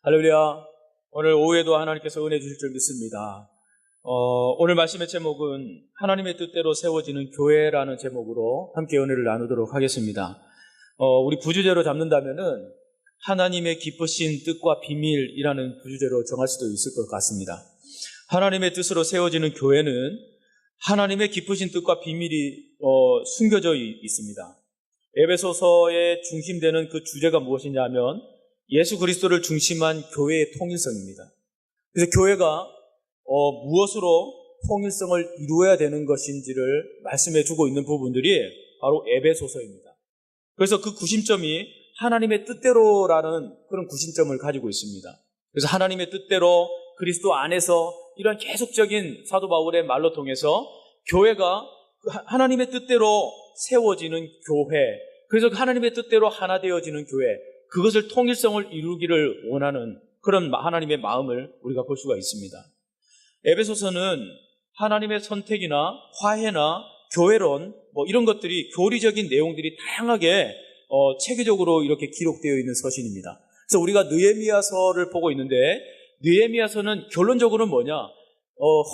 할렐루야. 오늘 오후에도 하나님께서 은혜 주실 줄 믿습니다. 오늘 말씀의 제목은 하나님의 뜻대로 세워지는 교회라는 제목으로 함께 은혜를 나누도록 하겠습니다. 우리 부주제로 잡는다면은 하나님의 기쁘신 뜻과 비밀이라는 부주제로 정할 수도 있을 것 같습니다. 하나님의 뜻으로 세워지는 교회는 하나님의 기쁘신 뜻과 비밀이 숨겨져 있습니다. 에베소서의 중심되는 그 주제가 무엇이냐면 예수 그리스도를 중심한 교회의 통일성입니다. 그래서 교회가 무엇으로 통일성을 이루어야 되는 것인지를 말씀해 주고 있는 부분들이 바로 에베소서입니다. 그래서 그 구심점이 하나님의 뜻대로라는 그런 구심점을 가지고 있습니다. 그래서 하나님의 뜻대로 그리스도 안에서 이런 계속적인 사도 바울의 말로 통해서 교회가 하나님의 뜻대로 세워지는 교회, 그래서 하나님의 뜻대로 하나 되어지는 교회, 그것을 통일성을 이루기를 원하는 그런 하나님의 마음을 우리가 볼 수가 있습니다. 에베소서는 하나님의 선택이나 화해나 교회론 이런 것들이 교리적인 내용들이 다양하게 체계적으로 이렇게 기록되어 있는 서신입니다. 그래서 우리가 느헤미야서를 보고 있는데 느헤미야서는 결론적으로는 뭐냐?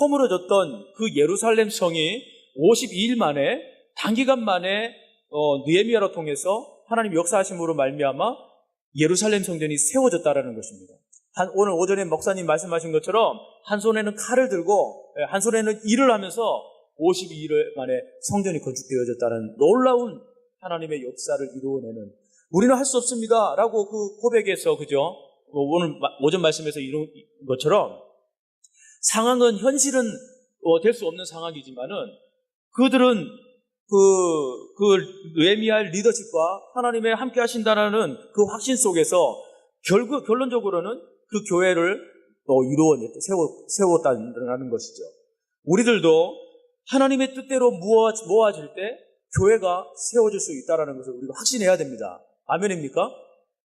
허물어졌던 그 예루살렘 성이 52일 만에 단기간 만에 느헤미야로 통해서 하나님 역사하심으로 말미암아 예루살렘 성전이 세워졌다라는 것입니다. 오늘 오전에 목사님 말씀하신 것처럼 한 손에는 칼을 들고 한 손에는 일을 하면서 52일 만에 성전이 건축되어졌다는 놀라운 하나님의 역사를 이루어내는, 우리는 할 수 없습니다 라고 그 고백에서, 그죠? 오늘 오전 말씀에서 이룬 것처럼 상황은 현실은 될 수 없는 상황이지만은 그들은 그 느헤미야의 리더십과 하나님의 함께 하신다는 그 확신 속에서 결론적으로는 그 교회를 세웠다는 것이죠. 우리들도 하나님의 뜻대로 모아질 때 교회가 세워질 수 있다는 것을 우리가 확신해야 됩니다. 아멘입니까?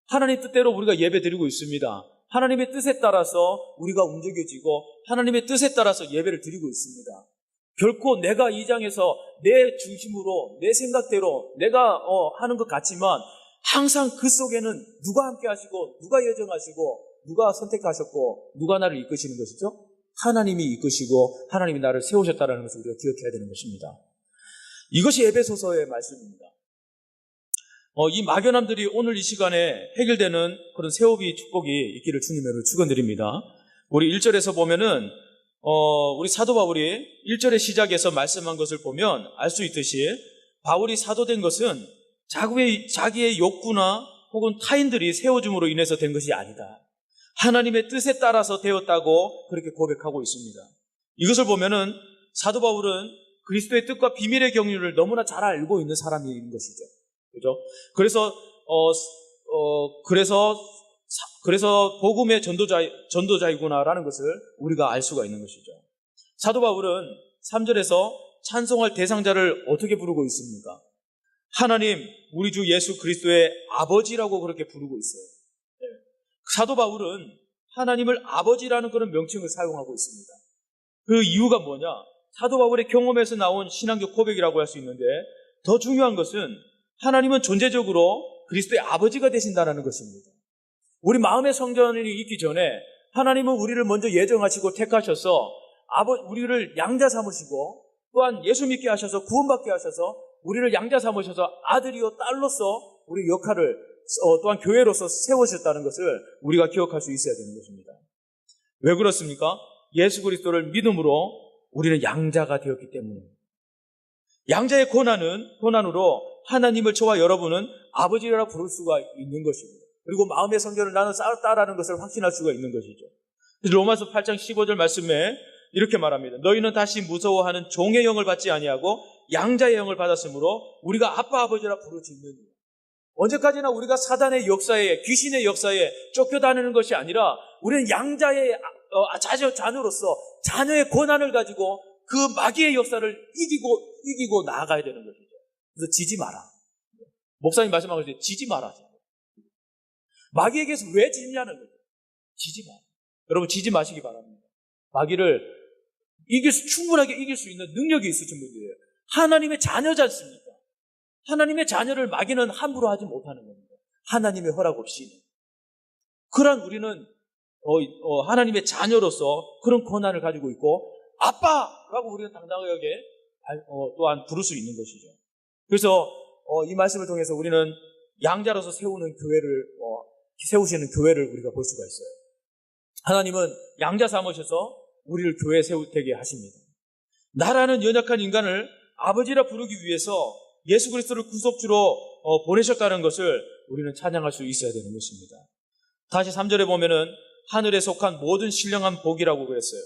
하나님의 뜻대로 우리가 예배 드리고 있습니다. 하나님의 뜻에 따라서 우리가 움직여지고 하나님의 뜻에 따라서 예배를 드리고 있습니다. 결코 내가 이 장에서 내 중심으로 내 생각대로 내가 하는 것 같지만 항상 그 속에는 누가 함께 하시고 누가 예정하시고 누가 선택하셨고 누가 나를 이끄시는 것이죠? 하나님이 이끄시고 하나님이 나를 세우셨다는 것을 우리가 기억해야 되는 것입니다. 이것이 에베소서의 말씀입니다. 이 막연함들이 오늘 이 시간에 해결되는 그런 세오비 축복이 있기를 주님으로 축원드립니다. 우리 1절에서 보면은 우리 사도 바울이 1절의 시작에서 말씀한 것을 보면 알 수 있듯이 바울이 사도된 것은 자기의 욕구나 혹은 타인들이 세워줌으로 인해서 된 것이 아니다. 하나님의 뜻에 따라서 되었다고 그렇게 고백하고 있습니다. 이것을 보면은 사도 바울은 그리스도의 뜻과 비밀의 경륜을 너무나 잘 알고 있는 사람인 것이죠. 그죠? 그래서 복음의 전도자이구나라는 것을 우리가 알 수가 있는 것이죠. 사도 바울은 3절에서 찬송할 대상자를 어떻게 부르고 있습니까? 하나님, 우리 주 예수 그리스도의 아버지라고 그렇게 부르고 있어요. 사도 바울은 하나님을 아버지라는 그런 명칭을 사용하고 있습니다. 그 이유가 뭐냐? 사도 바울의 경험에서 나온 신앙적 고백이라고 할 수 있는데, 더 중요한 것은 하나님은 존재적으로 그리스도의 아버지가 되신다는 것입니다. 우리 마음의 성전이 있기 전에 하나님은 우리를 먼저 예정하시고 택하셔서 우리를 양자 삼으시고 또한 예수 믿게 하셔서 구원받게 하셔서 우리를 양자 삼으셔서 아들이요 딸로서 우리 역할을 또한 교회로서 세우셨다는 것을 우리가 기억할 수 있어야 되는 것입니다. 왜 그렇습니까? 예수 그리스도를 믿음으로 우리는 양자가 되었기 때문입니다. 양자의 고난으로 하나님을 저와 여러분은 아버지라 부를 수가 있는 것입니다. 그리고 마음의 성전을 나는 쌓았다라는 것을 확신할 수가 있는 것이죠. 그래서 로마서 8장 15절 말씀에 이렇게 말합니다. 너희는 다시 무서워하는 종의 영을 받지 아니하고 양자의 영을 받았으므로 우리가 아빠 아버지라 부르짖느니라. 언제까지나 우리가 사단의 역사에, 귀신의 역사에 쫓겨다니는 것이 아니라 우리는 양자의 자녀로서 자녀의 고난을 가지고 그 마귀의 역사를 이기고 나아가야 되는 것이죠. 그래서 지지 마라. 목사님 말씀하고 있어요. 지지 마라. 마귀에게서 왜 지냐는 거죠. 지지 마. 여러분 지지 마시기 바랍니다. 마귀를 충분하게 이길 수 있는 능력이 있으신 분들이에요. 하나님의 자녀지 않습니까? 하나님의 자녀를 마귀는 함부로 하지 못하는 겁니다. 하나님의 허락 없이는. 그러한 우리는 하나님의 자녀로서 그런 권한을 가지고 있고 아빠라고 우리는 당당하게 또한 부를 수 있는 것이죠. 그래서 이 말씀을 통해서 우리는 양자로서 세우시는 교회를 우리가 볼 수가 있어요. 하나님은 양자 삼으셔서 우리를 교회에 세우게 하십니다. 나라는 연약한 인간을 아버지라 부르기 위해서 예수 그리스도를 구속주로 보내셨다는 것을 우리는 찬양할 수 있어야 되는 것입니다. 다시 3절에 보면은 하늘에 속한 모든 신령한 복이라고 그랬어요.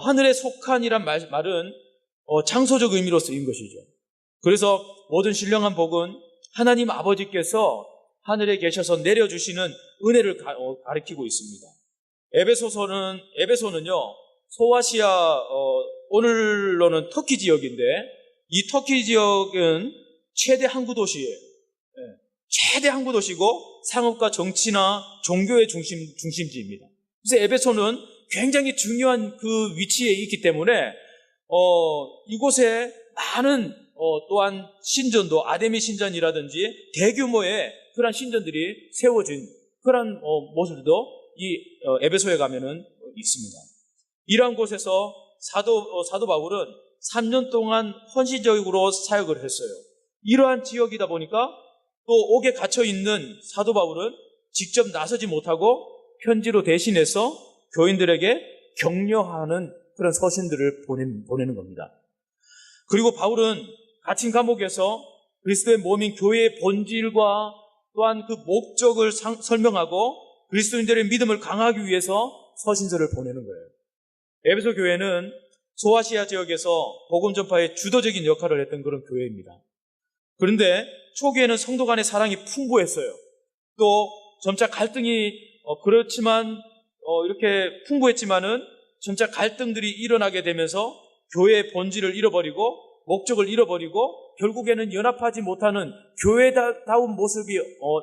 하늘에 속한이란 말은 장소적 의미로 쓰인 것이죠. 그래서 모든 신령한 복은 하나님 아버지께서 하늘에 계셔서 내려주시는 은혜를 가리키고 있습니다. 에베소는요, 소아시아, 오늘로는 터키 지역인데, 이 터키 지역은 최대 항구 도시예요. 최대 항구 도시고, 상업과 정치나 종교의 중심지입니다. 그래서 에베소는 굉장히 중요한 그 위치에 있기 때문에, 이곳에 많은, 또한 신전도, 아데미 신전이라든지 대규모의 그런 신전들이 세워진 그런 모습도 이 에베소에 가면은 있습니다. 이러한 곳에서 사도 바울은 3년 동안 헌신적으로 사역을 했어요. 이러한 지역이다 보니까 또 옥에 갇혀 있는 사도 바울은 직접 나서지 못하고 편지로 대신해서 교인들에게 격려하는 그런 서신들을 보내는 겁니다. 그리고 바울은 갇힌 감옥에서 그리스도의 몸인 교회의 본질과 또한 그 목적을 설명하고 그리스도인들의 믿음을 강화하기 위해서 서신서를 보내는 거예요. 에베소 교회는 소아시아 지역에서 복음 전파의 주도적인 역할을 했던 그런 교회입니다. 그런데 초기에는 성도 간의 사랑이 풍부했어요. 또 점차 갈등이 그렇지만 이렇게 풍부했지만은 점차 갈등들이 일어나게 되면서 교회의 본질을 잃어버리고 목적을 잃어버리고 결국에는 연합하지 못하는 교회다운 모습이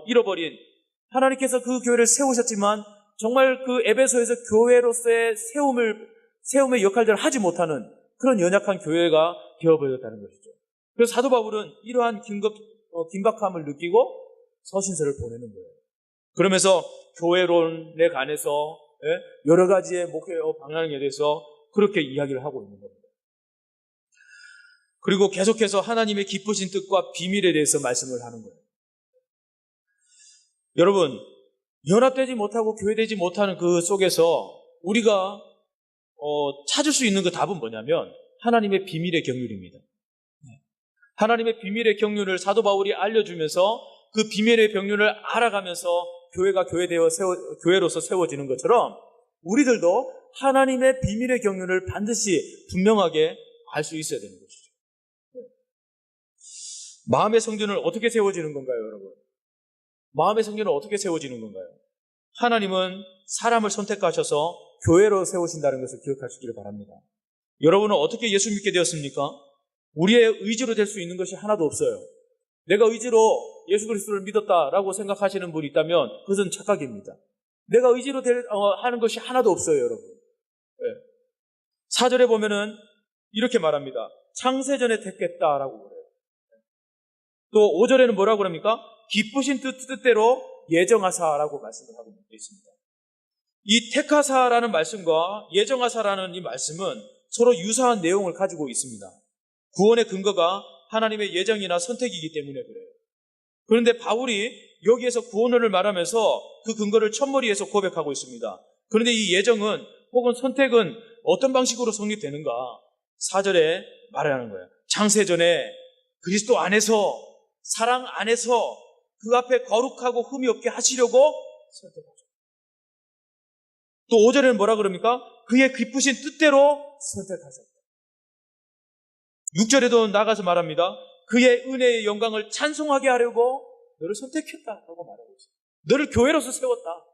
잃어버린, 하나님께서 그 교회를 세우셨지만 정말 그 에베소에서 교회로서의 세움의 역할들을 하지 못하는 그런 연약한 교회가 되어버렸다는 것이죠. 그래서 사도 바울은 이러한 긴박함을 느끼고 서신서를 보내는 거예요. 그러면서 교회론에 관해서 여러 가지의 목표 방향에 대해서 그렇게 이야기를 하고 있는 겁니다. 그리고 계속해서 하나님의 기쁘신 뜻과 비밀에 대해서 말씀을 하는 거예요. 여러분, 연합되지 못하고 교회되지 못하는 그 속에서 우리가 찾을 수 있는 그 답은 뭐냐면 하나님의 비밀의 경륜입니다. 하나님의 비밀의 경륜을 사도 바울이 알려주면서 그 비밀의 경륜을 알아가면서 교회가 교회로서 세워지는 것처럼 우리들도 하나님의 비밀의 경륜을 반드시 분명하게 알 수 있어야 되는 것이죠. 마음의 성전을 어떻게 세워지는 건가요, 여러분? 마음의 성전은 어떻게 세워지는 건가요? 하나님은 사람을 선택하셔서 교회로 세우신다는 것을 기억하시기를 바랍니다. 여러분은 어떻게 예수 믿게 되었습니까? 우리의 의지로 될 수 있는 것이 하나도 없어요. 내가 의지로 예수 그리스도를 믿었다라고 생각하시는 분이 있다면 그것은 착각입니다. 내가 의지로 하는 것이 하나도 없어요, 여러분. 4절에 보면은 이렇게 말합니다. 창세전에 택했다라고 그래요. 또 5절에는 뭐라고 그럽니까? 기쁘신 뜻대로 예정하사라고 말씀을 하고 있습니다. 이 택하사라는 말씀과 예정하사라는 이 말씀은 서로 유사한 내용을 가지고 있습니다. 구원의 근거가 하나님의 예정이나 선택이기 때문에 그래요. 그런데 바울이 여기에서 구원을 말하면서 그 근거를 첫머리에서 고백하고 있습니다. 그런데 이 예정은 혹은 선택은 어떤 방식으로 성립되는가? 4절에 말하는 거예요. 창세전에 그리스도 안에서, 사랑 안에서 그 앞에 거룩하고 흠이 없게 하시려고 선택하죠. 또 5절에는 뭐라 그럽니까? 그의 기쁘신 뜻대로 선택하셨다. 6절에도 나가서 말합니다. 그의 은혜의 영광을 찬송하게 하려고 너를 선택했다라고 말하고 있어요. 너를 교회로서 세웠다.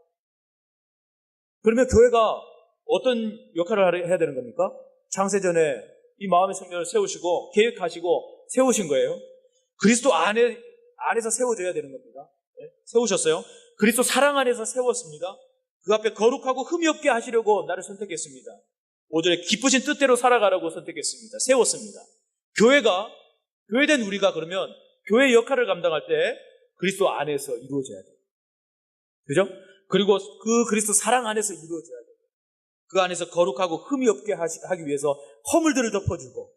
그러면 교회가 어떤 역할을 해야 되는 겁니까? 창세전에 이 마음의 성전을 세우시고 계획하시고 세우신 거예요. 그리스도 안에서 세워져야 되는 겁니다. 세우셨어요. 그리스도 사랑 안에서 세웠습니다. 그 앞에 거룩하고 흠이 없게 하시려고 나를 선택했습니다. 5절에 기쁘신 뜻대로 살아가라고 선택했습니다. 세웠습니다. 교회된 우리가 그러면 교회의 역할을 감당할 때 그리스도 안에서 이루어져야 돼요. 그죠? 그리고 그 그리스도 사랑 안에서 이루어져야 돼요. 그 안에서 거룩하고 흠이 없게 하기 위해서 허물들을 덮어주고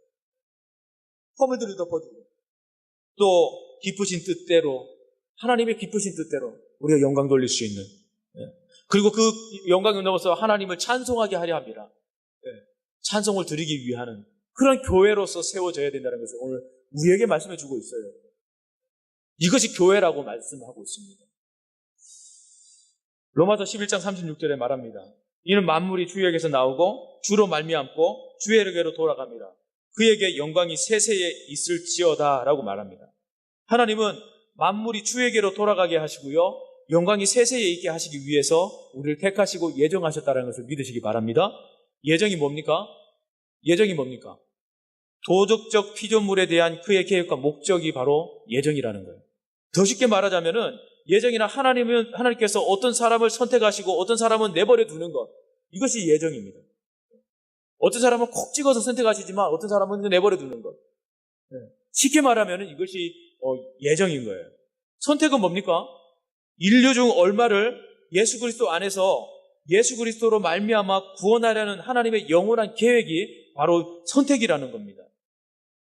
또 기쁘신 뜻대로, 하나님의 기쁘신 뜻대로 우리가 영광 돌릴 수 있는, 그리고 그 영광을 넘어서 하나님을 찬송하게 하려 합니다. 찬송을 드리기 위하는 그런 교회로서 세워져야 된다는 것을 오늘 우리에게 말씀해 주고 있어요. 이것이 교회라고 말씀하고 있습니다. 로마서 11장 36절에 말합니다. 이는 만물이 주에게서 나오고 주로 말미암고 주에게로 돌아갑니다. 그에게 영광이 세세에 있을지어다 라고 말합니다. 하나님은 만물이 주에게로 돌아가게 하시고요, 영광이 세세에 있게 하시기 위해서 우리를 택하시고 예정하셨다는 것을 믿으시기 바랍니다. 예정이 뭡니까? 도덕적 피조물에 대한 그의 계획과 목적이 바로 예정이라는 거예요. 더 쉽게 말하자면은 예정이나 하나님께서 어떤 사람을 선택하시고 어떤 사람은 내버려 두는 것, 이것이 예정입니다. 어떤 사람은 콕 찍어서 선택하시지만 어떤 사람은 내버려 두는 것. 쉽게 말하면 이것이 예정인 거예요. 선택은 뭡니까? 인류 중 얼마를 예수 그리스도 안에서 예수 그리스도로 말미암아 구원하려는 하나님의 영원한 계획이 바로 선택이라는 겁니다.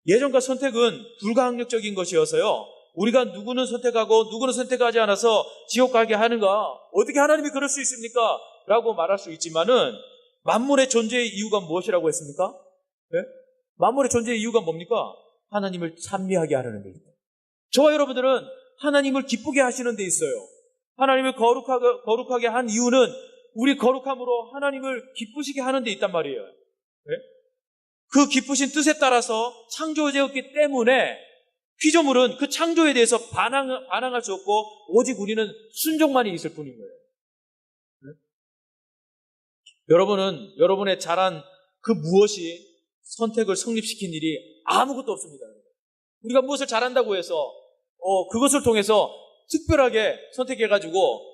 예정과 선택은 불가항력적인 것이어서요, 우리가 누구는 선택하고 누구는 선택하지 않아서 지옥 가게 하는가, 어떻게 하나님이 그럴 수 있습니까? 라고 말할 수 있지만은 만물의 존재의 이유가 무엇이라고 했습니까? 만물의 존재의 이유가 뭡니까? 하나님을 찬미하게 하려는 데 있다. 저와 여러분들은 하나님을 기쁘게 하시는 데 있어요. 하나님을 거룩하게 한 이유는 우리 거룩함으로 하나님을 기쁘시게 하는 데 있단 말이에요. 그 기쁘신 뜻에 따라서 창조되었기 때문에 피조물은 그 창조에 대해서 반항할 수 없고 오직 우리는 순종만이 있을 뿐인 거예요. 여러분은 여러분의 잘한 그 무엇이 선택을 성립시킨 일이 아무것도 없습니다. 우리가 무엇을 잘한다고 해서 그것을 통해서 특별하게 선택해가지고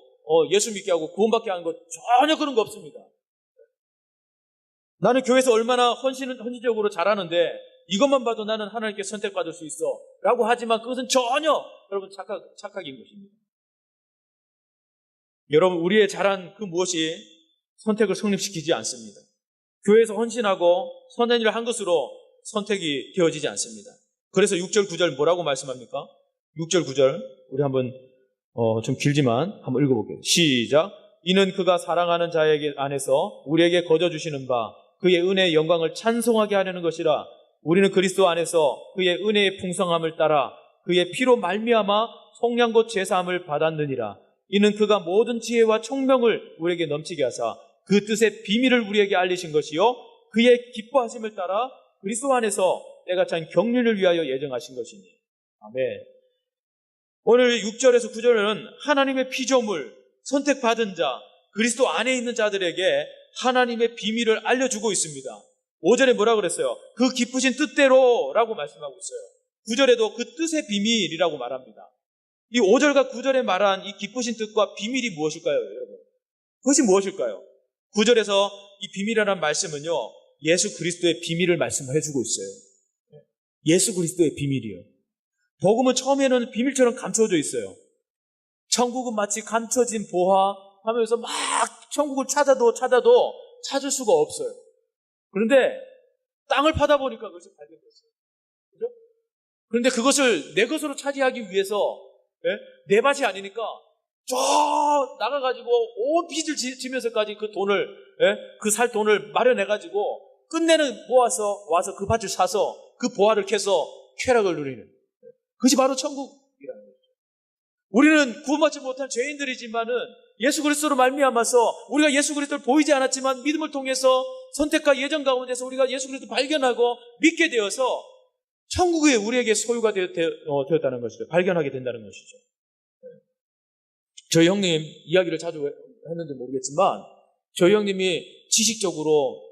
예수 믿게 하고 구원받게 하는 것, 전혀 그런 거 없습니다. 나는 교회에서 얼마나 헌신적으로 잘하는데 이것만 봐도 나는 하나님께 선택받을 수 있어 라고 하지만 그것은 전혀 여러분 착각인 것입니다. 여러분, 우리의 잘한 그 무엇이 선택을 성립시키지 않습니다. 교회에서 헌신하고 선한 일을 한 것으로 선택이 되어지지 않습니다. 그래서 6절 9절 뭐라고 말씀합니까? 6절 9절 우리 한번 좀 길지만 한번 읽어볼게요. 시작. 이는 그가 사랑하는 자에게 안에서 우리에게 거저주시는 바 그의 은혜의 영광을 찬송하게 하려는 것이라. 우리는 그리스도 안에서 그의 은혜의 풍성함을 따라 그의 피로 말미암아 속량곧 제사함을 받았느니라. 이는 그가 모든 지혜와 총명을 우리에게 넘치게 하사 그 뜻의 비밀을 우리에게 알리신 것이요 그의 기뻐하심을 따라 그리스도 안에서 때가 찬 경륜을 위하여 예정하신 것이니. 아멘. 오늘 6절에서 9절은 하나님의 피조물, 선택받은 자, 그리스도 안에 있는 자들에게 하나님의 비밀을 알려주고 있습니다. 5절에 뭐라고 그랬어요? 그 기쁘신 뜻대로 라고 말씀하고 있어요. 9절에도 그 뜻의 비밀이라고 말합니다. 이 5절과 9절에 말한 이 기쁘신 뜻과 비밀이 무엇일까요, 여러분? 그것이 무엇일까요? 9절에서 이 비밀이라는 말씀은요, 예수 그리스도의 비밀을 말씀해주고 있어요. 예수 그리스도의 비밀이요. 복음은 처음에는 비밀처럼 감춰져 있어요. 천국은 마치 감춰진 보화 하면서 막 천국을 찾아도 찾을 수가 없어요. 그런데 땅을 파다 보니까 그것이 발견됐어요. 그죠? 그런데 그것을 내 것으로 차지하기 위해서 내 밭이 아니니까 저 나가가지고 온 빚을 지면서까지 그 돈을, 그 살 돈을 마련해가지고 끝내는 모아서 와서 그 밭을 사서 그 보화를 캐서 쾌락을 누리는, 그것이 바로 천국이라는 거죠. 우리는 구원받지 못한 죄인들이지만은 예수 그리스도로 말미암아서 우리가 예수 그리스도를 보이지 않았지만 믿음을 통해서 선택과 예정 가운데서 우리가 예수 그리스도를 발견하고 믿게 되어서 천국에 우리에게 소유가 되었다는 것이죠. 발견하게 된다는 것이죠. 저희 형님 이야기를 자주 했는지 모르겠지만 저희 형님이 지식적으로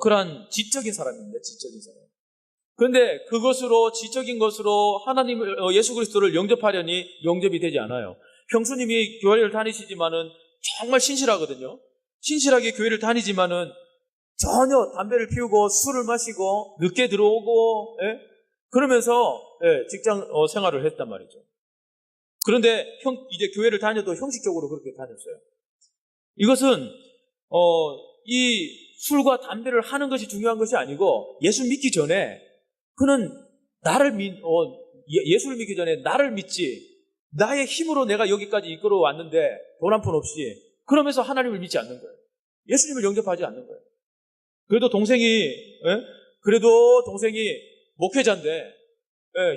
그러한 지적인 사람입니다. 지적인 사람. 그런데 그것으로 지적인 것으로 하나님을 예수 그리스도를 영접하려니 영접이 되지 않아요. 형수님이 교회를 다니시지만은 정말 신실하거든요. 신실하게 교회를 다니지만은 전혀 담배를 피우고 술을 마시고 늦게 들어오고 그러면서 직장 생활을 했단 말이죠. 그런데 이제 교회를 다녀도 형식적으로 그렇게 다녔어요. 이것은 이 술과 담배를 하는 것이 중요한 것이 아니고 예수 믿기 전에 그는 예수를 믿기 전에 나를 믿지 나의 힘으로 내가 여기까지 이끌어 왔는데 돈 한 푼 없이 그러면서 하나님을 믿지 않는 거예요. 예수님을 영접하지 않는 거예요. 그래도 동생이 목회자인데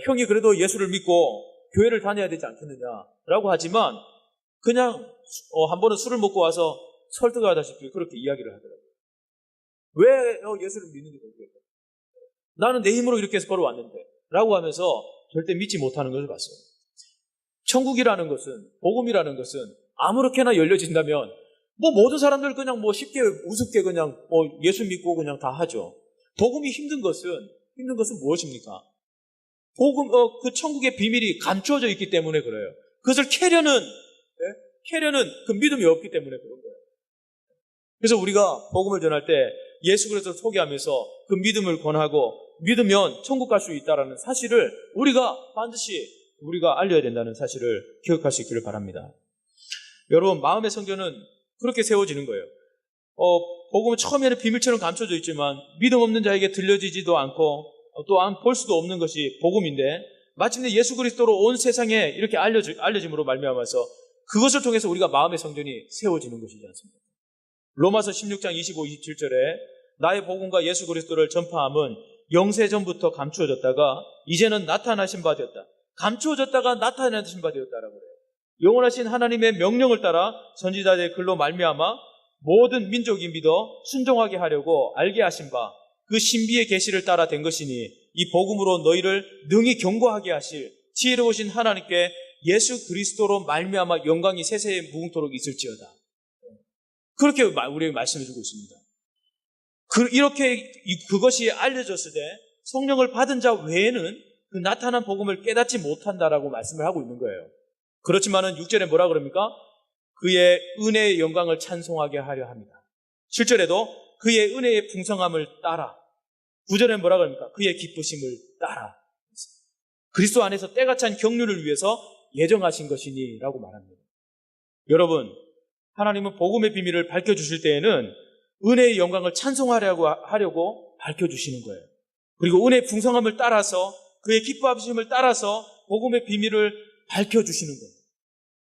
형이 그래도 예수를 믿고 교회를 다녀야 되지 않겠느냐라고 하지만 그냥 한 번은 술을 먹고 와서 설득하다시피 그렇게 이야기를 하더라고요. 왜 예수를 믿는지 모르겠다. 나는 내 힘으로 이렇게 해서 걸어왔는데 라고 하면서 절대 믿지 못하는 것을 봤어요. 천국이라는 것은, 복음이라는 것은 아무렇게나 열려진다면 모든 사람들 그냥 쉽게 우습게 그냥 예수 믿고 그냥 다 하죠. 복음이 힘든 것은 무엇입니까? 복음, 그 천국의 비밀이 감추어져 있기 때문에 그래요. 그것을 캐려는 그 믿음이 없기 때문에 그런 거예요. 그래서 우리가 복음을 전할 때 예수 그리스도를 소개하면서 그 믿음을 권하고 믿으면 천국 갈 수 있다는 사실을 반드시 우리가 알려야 된다는 사실을 기억할 수 있기를 바랍니다. 여러분, 마음의 성전은 그렇게 세워지는 거예요. 복음은 처음에는 비밀처럼 감춰져 있지만 믿음 없는 자에게 들려지지도 않고 또 볼 수도 없는 것이 복음인데 마침내 예수 그리스도로 온 세상에 이렇게 알려짐으로 말미암아서 그것을 통해서 우리가 마음의 성전이 세워지는 것이지 않습니까? 로마서 16장 25, 27절에 나의 복음과 예수 그리스도를 전파함은 영세 전부터 감추어졌다가 이제는 나타나신 바 되었다. 감추어졌다가 나타나신 바 되었다라고 그래요. 영원하신 하나님의 명령을 따라 선지자들의 글로 말미암아 모든 민족이 믿어 순종하게 하려고 알게 하신 바 그 신비의 계시를 따라 된 것이니 이 복음으로 너희를 능히 경고하게 하실 지혜로우신 하나님께 예수 그리스도로 말미암아 영광이 세세에 무궁토록 있을지어다. 그렇게 우리에게 말씀해 주고 있습니다. 이렇게 그것이 알려졌을 때 성령을 받은 자 외에는 그 나타난 복음을 깨닫지 못한다라고 말씀을 하고 있는 거예요. 그렇지만은 6절에 뭐라 그럽니까? 그의 은혜의 영광을 찬송하게 하려 합니다. 7절에도 그의 은혜의 풍성함을 따라. 9절에 뭐라 그럽니까? 그의 기쁘심을 따라. 그리스도 안에서 때가 찬 경륜을 위해서 예정하신 것이니 라고 말합니다. 여러분, 하나님은 복음의 비밀을 밝혀주실 때에는 은혜의 영광을 찬송하려고 밝혀주시는 거예요. 그리고 은혜의 풍성함을 따라서 그의 기뻐하심을 따라서 복음의 비밀을 밝혀주시는 거예요.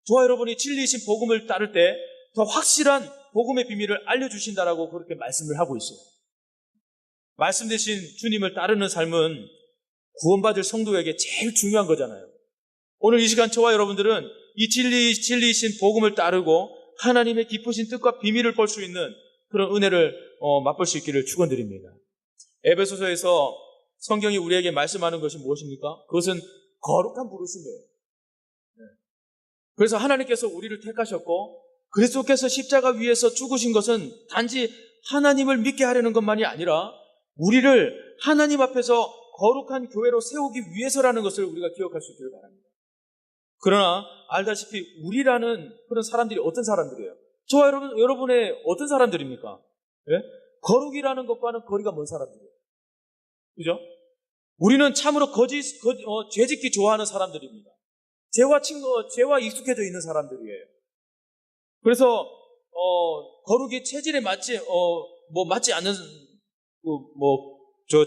저와 여러분이 진리이신 복음을 따를 때 더 확실한 복음의 비밀을 알려주신다라고 그렇게 말씀을 하고 있어요. 말씀 대신 주님을 따르는 삶은 구원받을 성도에게 제일 중요한 거잖아요. 오늘 이 시간 저와 여러분들은 이 진리이신 복음을 따르고 하나님의 기쁘신 뜻과 비밀을 볼 수 있는 그런 은혜를 맛볼 수 있기를 축원드립니다. 에베소서에서 성경이 우리에게 말씀하는 것이 무엇입니까? 그것은 거룩한 부르심이에요. 그래서 하나님께서 우리를 택하셨고 그리스도께서 십자가 위에서 죽으신 것은 단지 하나님을 믿게 하려는 것만이 아니라 우리를 하나님 앞에서 거룩한 교회로 세우기 위해서라는 것을 우리가 기억할 수 있기를 바랍니다. 그러나 알다시피 우리라는 그런 사람들이 어떤 사람들이에요? 저와 여러분의 어떤 사람들입니까? 예? 거룩이라는 것과는 거리가 먼 사람들이에요. 그죠? 우리는 참으로 죄짓기 좋아하는 사람들입니다. 죄와 익숙해져 있는 사람들이에요. 그래서 거룩이 체질에 맞지 않는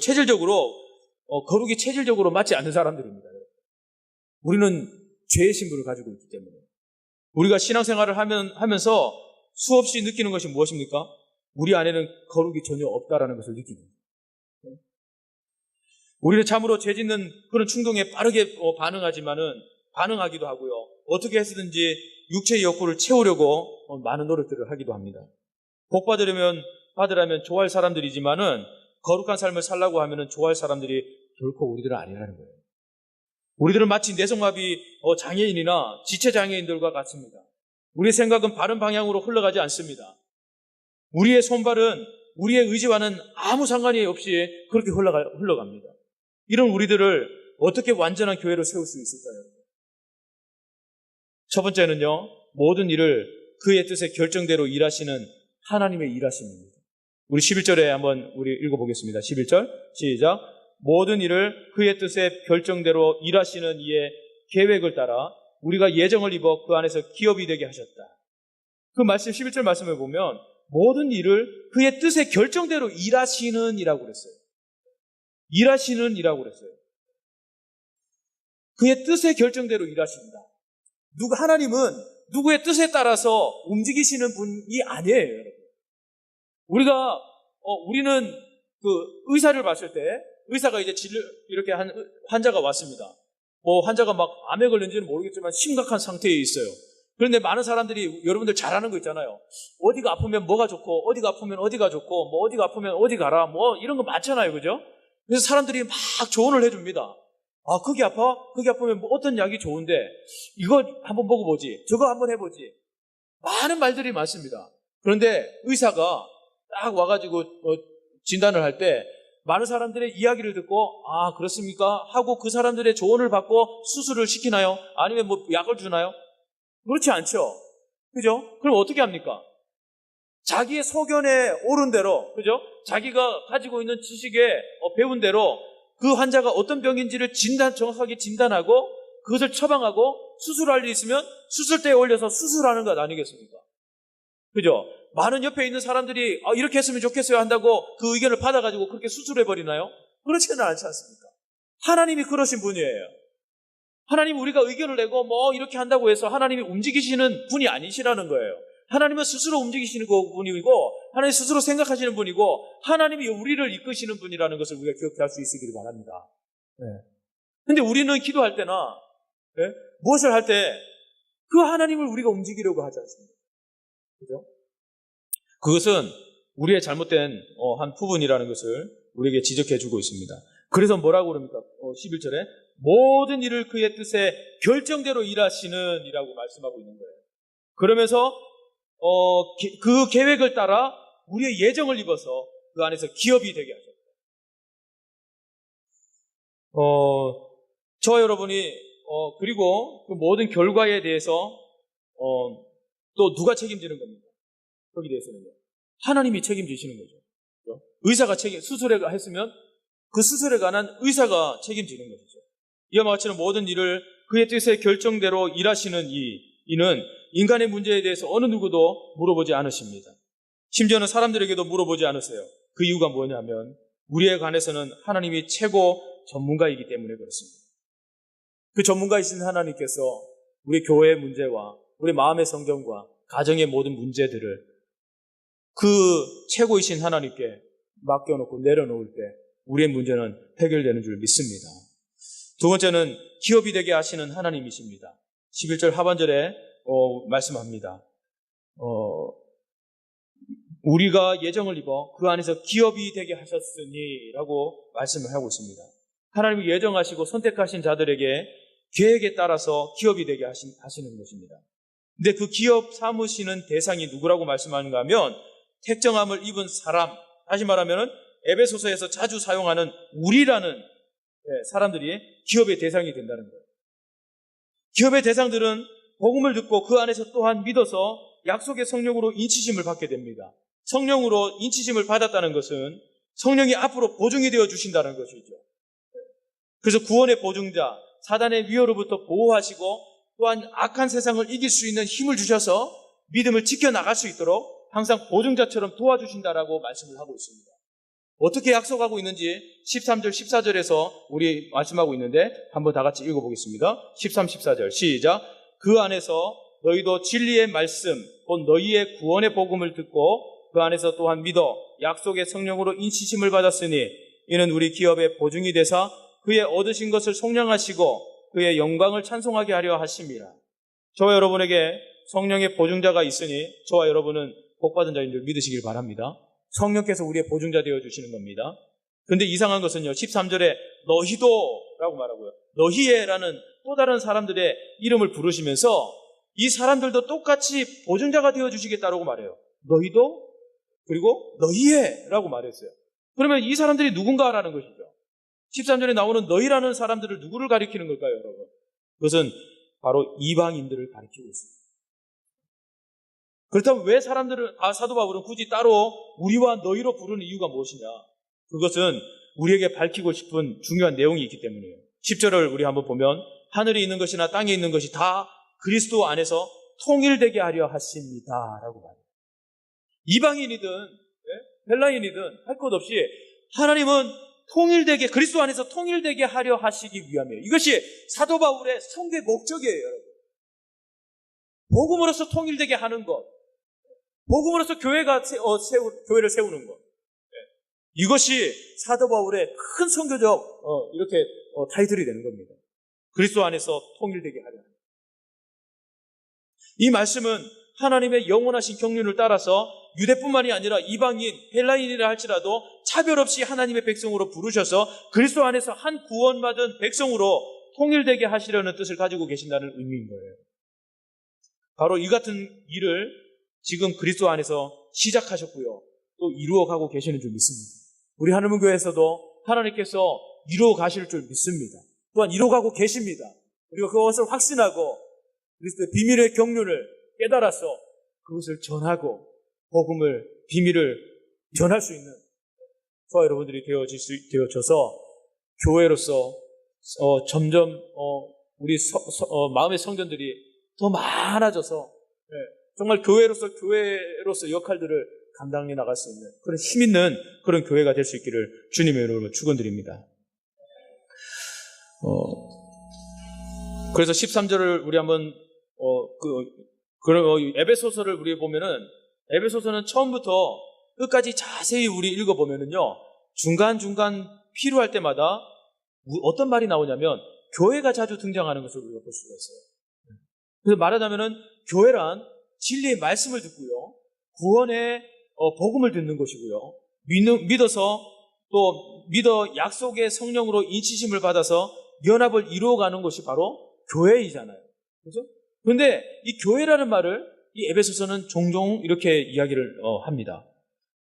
체질적으로 거룩이 체질적으로 맞지 않는 사람들입니다. 우리는 죄의 신분을 가지고 있기 때문에 우리가 신앙생활을 하면서 수없이 느끼는 것이 무엇입니까? 우리 안에는 거룩이 전혀 없다라는 것을 느낍니다. 우리는 참으로 죄 짓는 그런 충동에 빠르게 반응하기도 하고요. 어떻게 해서든지 육체의 욕구를 채우려고 많은 노력들을 하기도 합니다. 복 받으라면 좋아할 사람들이지만은 거룩한 삶을 살라고 하면은 좋아할 사람들이 결코 우리들은 아니라는 거예요. 우리들은 마치 내성마비 장애인이나 지체 장애인들과 같습니다. 우리의 생각은 바른 방향으로 흘러가지 않습니다. 우리의 손발은 우리의 의지와는 아무 상관이 없이 그렇게 흘러갑니다. 이런 우리들을 어떻게 완전한 교회로 세울 수 있을까요? 첫 번째는요, 모든 일을 그의 뜻의 결정대로 일하시는 하나님의 일하심입니다. 우리 11절에 한번 우리 읽어보겠습니다. 11절 시작. 모든 일을 그의 뜻의 결정대로 일하시는 이의 계획을 따라 우리가 예정을 입어 그 안에서 기업이 되게 하셨다. 그 말씀 11절 말씀을 보면 모든 일을 그의 뜻의 결정대로 일하시는 이라고 그랬어요. 일하시는 이라고 그랬어요. 그의 뜻의 결정대로 일하십니다. 하나님은 누구의 뜻에 따라서 움직이시는 분이 아니에요, 여러분. 우리는 그 의사를 봤을 때 의사가 이제 이렇게 한 환자가 왔습니다. 환자가 막 암에 걸린지는 모르겠지만 심각한 상태에 있어요. 그런데 많은 사람들이 여러분들 잘 아는 거 있잖아요. 어디가 아프면 뭐가 좋고, 어디가 아프면 어디가 좋고, 뭐 어디가 아프면 어디 가라, 뭐 이런 거 많잖아요, 그죠? 그래서 사람들이 막 조언을 해줍니다. 거기 아파? 거기 아프면 뭐 어떤 약이 좋은데 이거 한번 먹어보지, 저거 한번 해보지. 많은 말들이 많습니다. 그런데 의사가 딱 와가지고 진단을 할 때 많은 사람들의 이야기를 듣고 그렇습니까? 하고 그 사람들의 조언을 받고 수술을 시키나요? 아니면 뭐 약을 주나요? 그렇지 않죠. 그죠? 그럼 어떻게 합니까? 자기의 소견에 옳은 대로, 그죠? 자기가 가지고 있는 지식에 배운 대로 그 환자가 어떤 병인지를 정확하게 진단하고 그것을 처방하고 수술할 일이 있으면 수술대에 올려서 수술하는 것 아니겠습니까? 그죠? 많은 옆에 있는 사람들이 이렇게 했으면 좋겠어요 한다고 그 의견을 받아가지고 그렇게 수술해버리나요? 그렇지는 않지 않습니까? 하나님이 그러신 분이에요. 하나님 우리가 의견을 내고 뭐 이렇게 한다고 해서 하나님이 움직이시는 분이 아니시라는 거예요. 하나님은 스스로 움직이시는 분이고 하나님 스스로 생각하시는 분이고 하나님이 우리를 이끄시는 분이라는 것을 우리가 기억할 수 있기를 바랍니다. 근데 우리는 기도할 때나 무엇을 할 때 그 하나님을 우리가 움직이려고 하지 않습니까? 그죠? 그것은 우리의 잘못된 한 부분이라는 것을 우리에게 지적해주고 있습니다. 그래서 뭐라고 그럽니까? 11절에 모든 일을 그의 뜻에 결정대로 일하시는 이라고 말씀하고 있는 거예요. 그러면서 그 계획을 따라 우리의 예정을 입어서 그 안에서 기업이 되게 하셨다. 저와 여러분이 그리고 그 모든 결과에 대해서 또 누가 책임지는 겁니까? 거기에 대해서는요. 하나님이 책임지시는 거죠. 의사가 수술에 했으면 그 수술에 관한 의사가 책임지는 것이죠. 이와 마찬가지로 모든 일을 그의 뜻의 결정대로 일하시는 이는 인간의 문제에 대해서 어느 누구도 물어보지 않으십니다. 심지어는 사람들에게도 물어보지 않으세요. 그 이유가 뭐냐면 우리에 관해서는 하나님이 최고 전문가이기 때문에 그렇습니다. 그 전문가이신 하나님께서 우리 교회의 문제와 우리 마음의 성경과 가정의 모든 문제들을 그 최고이신 하나님께 맡겨놓고 내려놓을 때 우리의 문제는 해결되는 줄 믿습니다. 두 번째는 기업이 되게 하시는 하나님이십니다. 11절 하반절에 말씀합니다. 우리가 예정을 입어 그 안에서 기업이 되게 하셨으니 라고 말씀을 하고 있습니다. 하나님이 예정하시고 선택하신 자들에게 계획에 따라서 기업이 되게 하시는 것입니다. 근데 그 기업 삼으시는 대상이 누구라고 말씀하는가 하면 택정함을 입은 사람, 다시 말하면 에베소서에서 자주 사용하는 우리라는 사람들이 기업의 대상이 된다는 거예요. 기업의 대상들은 복음을 듣고 그 안에서 또한 믿어서 약속의 성령으로 인치심을 받게 됩니다. 성령으로 인치심을 받았다는 것은 성령이 앞으로 보증이 되어 주신다는 것이죠. 그래서 구원의 보증자, 사단의 위협으로부터 보호하시고 또한 악한 세상을 이길 수 있는 힘을 주셔서 믿음을 지켜나갈 수 있도록 항상 보증자처럼 도와주신다라고 말씀을 하고 있습니다. 어떻게 약속하고 있는지 13절, 14절에서 우리 말씀하고 있는데 한번 다 같이 읽어보겠습니다. 13, 14절 시작. 그 안에서 너희도 진리의 말씀, 곧 너희의 구원의 복음을 듣고 그 안에서 또한 믿어 약속의 성령으로 인치심을 받았으니 이는 우리 기업의 보증이 되사 그의 얻으신 것을 속량하시고 그의 영광을 찬송하게 하려 하심이라. 저와 여러분에게 성령의 보증자가 있으니 저와 여러분은 복받은 자인 줄 믿으시길 바랍니다. 성령께서 우리의 보증자 되어주시는 겁니다. 그런데 이상한 것은요, 13절에 너희도 라고 말하고요, 너희에라는 또 다른 사람들의 이름을 부르시면서 이 사람들도 똑같이 보증자가 되어주시겠다라고 말해요. 너희도 그리고 너희에라고 말했어요. 그러면 이 사람들이 누군가라는 것이죠. 13절에 나오는 너희라는 사람들을 누구를 가리키는 걸까요, 여러분? 그것은 바로 이방인들을 가리키고 있습니다. 그렇다면 왜 사도 바울은 굳이 따로 우리와 너희로 부르는 이유가 무엇이냐? 그것은 우리에게 밝히고 싶은 중요한 내용이 있기 때문이에요. 10절을 우리 한번 보면 하늘에 있는 것이나 땅에 있는 것이 다 그리스도 안에서 통일되게 하려 하십니다라고 말해요. 이방인이든 헬라인이든 할 것 없이 하나님은 통일되게, 그리스도 안에서 통일되게 하려 하시기 위함이에요. 이것이 사도 바울의 선교의 목적이에요, 여러분. 복음으로서 통일되게 하는 것, 복음으로서 교회를 세우는 것, 이것이 사도 바울의 큰 선교적 이렇게 타이틀이 되는 겁니다. 그리스도 안에서 통일되게 하려. 이 말씀은 하나님의 영원하신 경륜을 따라서 유대뿐만이 아니라 이방인, 헬라인이라 할지라도 차별 없이 하나님의 백성으로 부르셔서 그리스도 안에서 한 구원받은 백성으로 통일되게 하시려는 뜻을 가지고 계신다는 의미인 거예요. 바로 이 같은 일을 지금 그리스도 안에서 시작하셨고요, 또 이루어가고 계시는 줄 믿습니다. 우리 하나님 교회에서도 하나님께서 이루어 가실 줄 믿습니다. 또한 이루어가고 계십니다. 우리가 그것을 확신하고 그리스도의 비밀의 경륜을 깨달아서 그것을 전하고 복음을, 비밀을 전할 수 있는 저와 여러분들이 되어져서 교회로서 점점 우리 마음의 성전들이 더 많아져서 정말 교회로서 역할들을 감당해 나갈 수 있는 그런 힘 있는 그런 교회가 될 수 있기를 주님의 이름으로 축원드립니다. 그래서 13절을 우리 한번 에베소서를 우리 보면은, 에베소서는 처음부터 끝까지 자세히 우리 읽어보면은요, 중간중간 필요할 때마다 어떤 말이 나오냐면 교회가 자주 등장하는 것을 우리가 볼 수가 있어요. 그래서 말하자면은 교회란 진리의 말씀을 듣고요, 구원의 복음을 듣는 것이고요, 믿어서 또 믿어 약속의 성령으로 인치심을 받아서 연합을 이루어가는 것이 바로 교회이잖아요. 그렇죠? 그런데 이 교회라는 말을 이 에베소서는 종종 이렇게 이야기를 합니다.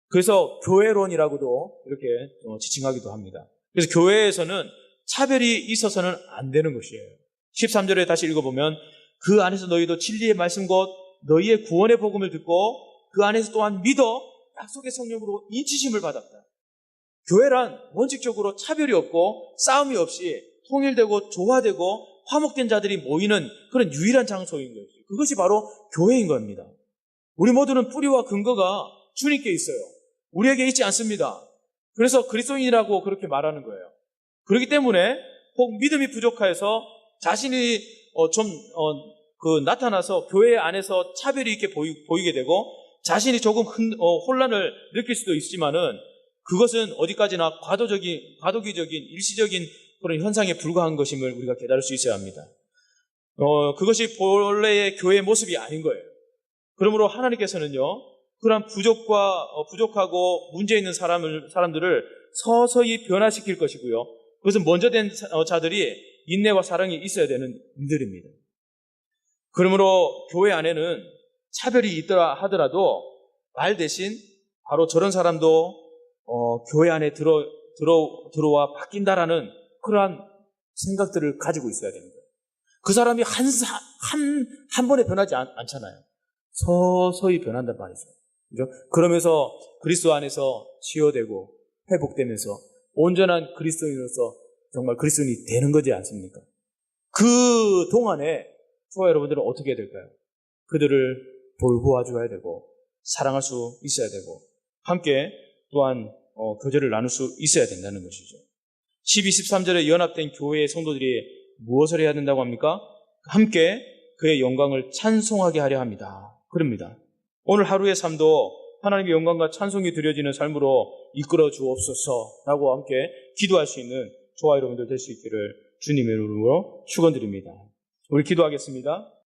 그래서 교회론이라고도 이렇게 지칭하기도 합니다. 그래서 교회에서는 차별이 있어서는 안 되는 것이에요. 13절에 다시 읽어보면 그 안에서 너희도 진리의 말씀 곧 너희의 구원의 복음을 듣고 그 안에서 또한 믿어 약속의 성령으로 인치심을 받았다. 교회란 원칙적으로 차별이 없고 싸움이 없이 통일되고 조화되고 화목된 자들이 모이는 그런 유일한 장소인 거죠. 그것이 바로 교회인 겁니다. 우리 모두는 뿌리와 근거가 주님께 있어요. 우리에게 있지 않습니다. 그래서 그리스도인이라고 그렇게 말하는 거예요. 그렇기 때문에 혹 믿음이 부족해서 자신이 나타나서 교회 안에서 차별이 있게 보이게 되고 자신이 조금 혼란을 느낄 수도 있지만은 그것은 어디까지나 과도기적인 일시적인 그런 현상에 불과한 것임을 우리가 깨달을 수 있어야 합니다. 그것이 본래의 교회의 모습이 아닌 거예요. 그러므로 하나님께서는요, 그러한 부족하고 문제 있는 사람들을 서서히 변화시킬 것이고요, 그것은 먼저 된 자들이 인내와 사랑이 있어야 되는 일들입니다. 그러므로 교회 안에는 차별이 있더라 하더라도 말 대신 바로 저런 사람도 교회 안에 들어와 바뀐다라는 그러한 생각들을 가지고 있어야 됩니다. 그 사람이 한 번에 변하지 않잖아요. 서서히 변한단 말이죠. 그죠? 그러면서 그리스도 안에서 치유되고 회복되면서 온전한 그리스도인으로서 정말 그리스도인이 되는 거지 않습니까? 그 동안에 저와 여러분들은 어떻게 해야 될까요? 그들을 돌보아줘야 되고 사랑할 수 있어야 되고 함께 또한 교제를 나눌 수 있어야 된다는 것이죠. 12, 13절에 연합된 교회의 성도들이 무엇을 해야 된다고 합니까? 함께 그의 영광을 찬송하게 하려 합니다. 그럽니다. 오늘 하루의 삶도 하나님의 영광과 찬송이 드려지는 삶으로 이끌어 주옵소서라고 함께 기도할 수 있는 저와 여러분들 될 수 있기를 주님의 이름으로 축원드립니다. 우리 기도하겠습니다.